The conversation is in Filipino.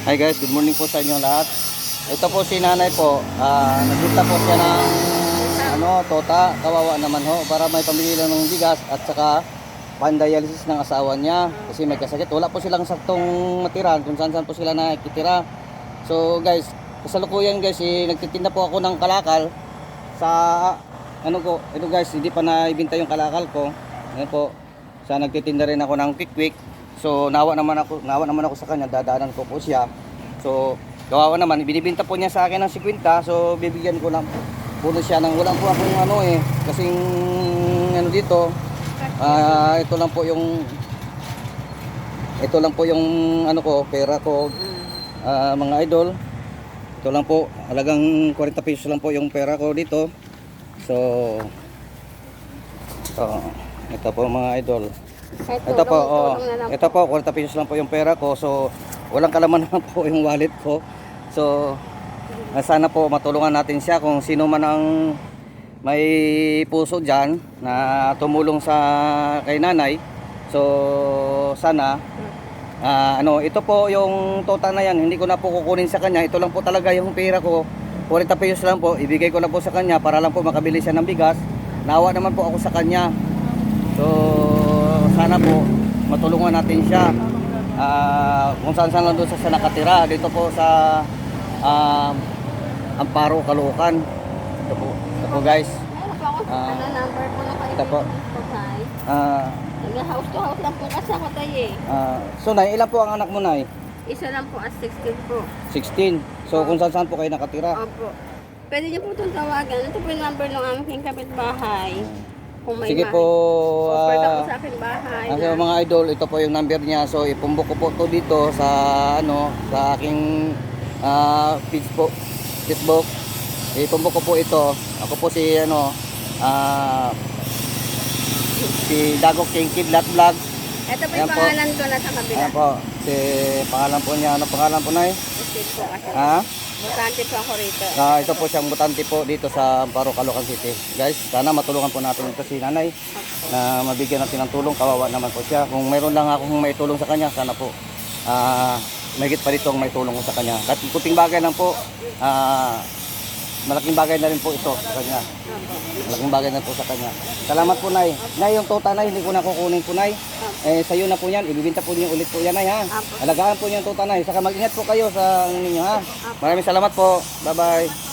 Hi guys, good morning po sa inyo lahat. Ito po si nanay po, nagpunta po siya ng tota, kawawa naman ho, para may pambili lang ng bigas at saka pan-dialysis ng asawa niya kasi may kasakit. Wala po silang saktong matiran kung saan po sila nakikitira. So guys, kasalukuyan guys, nagtitinda po ako ng kalakal sa ito guys, hindi pa naibenta yung kalakal ko. Ayan po, sa nagtitinda rin ako ng quick. So nawa naman ako sa kanya, dadaanan ko po siya. So kawawa naman, binibenta po niya sa akin ng 50. So bibigyan ko lang po siya ng wala po akong kasing dito. Ito lang po yung pera ko, mga idol. Ito lang po, halagang 40 pesos lang po yung pera ko dito. So ito po mga idol. Ito po 40 pesos lang po yung pera ko. So walang kalaman naman po yung wallet ko. So sana po matulungan natin siya kung sino man ang may puso dyan na tumulong sa kay nanay. So sana ito po yung tota na yan, hindi ko na po kukunin sa kanya. Ito lang po talaga yung pera ko, 40 pesos lang po, ibigay ko na po sa kanya para lang po makabili siya ng bigas. Nawa naman po ako sa kanya. So sana po matulungan natin siya kung saan lang doon sa nakatira dito po sa Amparo, Caloocan. Ito po guys. Number po na kayo. Ito po. House to house lang po kasi ako tayo eh. So nay, ilan po ang anak mo nay? Isa lang po at 16 po. 16. So kung saan po kayo nakatira? Opo. Pwede niyo po itong tawagan. Ito po yung number ng aming kapitbahay. Kung may Sige po. offer ka po sa aking bahay. Mga idol, ito po yung number niya. So ipumbok ko po to dito sa sa aking Facebook. Ipumbok ko po ito. Ako po si si Dagok King Kidlat Vlog. Ito po yung pangalan ko na sa kabila. Ayan po. Si pangalan po niya. Ano pangalan po nay? Steve po kasi. Butante po ako rito. Ito po siyang butante po dito sa Amparo, Caloocan City. Guys, sana matulungan po natin ito si nanay na mabigyan natin ng tulong. Kawawa naman po siya. Kung mayroon lang akong may tulong sa kanya, sana po mahigit pa dito ang may tulong ko sa kanya. At kunting bagay lang po, malaking bagay na rin po ito sa kanya. Malaking bagay na po sa kanya. Salamat po nay. Nay, yung tota nay, hindi ko na kukunin po nay. Sa'yo na po yan. Ibibinta po niyo ulit po yan nay ha. Alagaan po niyo yung tota nay. Saka mag-ingat po kayo sa ninyo ha. Maraming salamat po. Bye bye.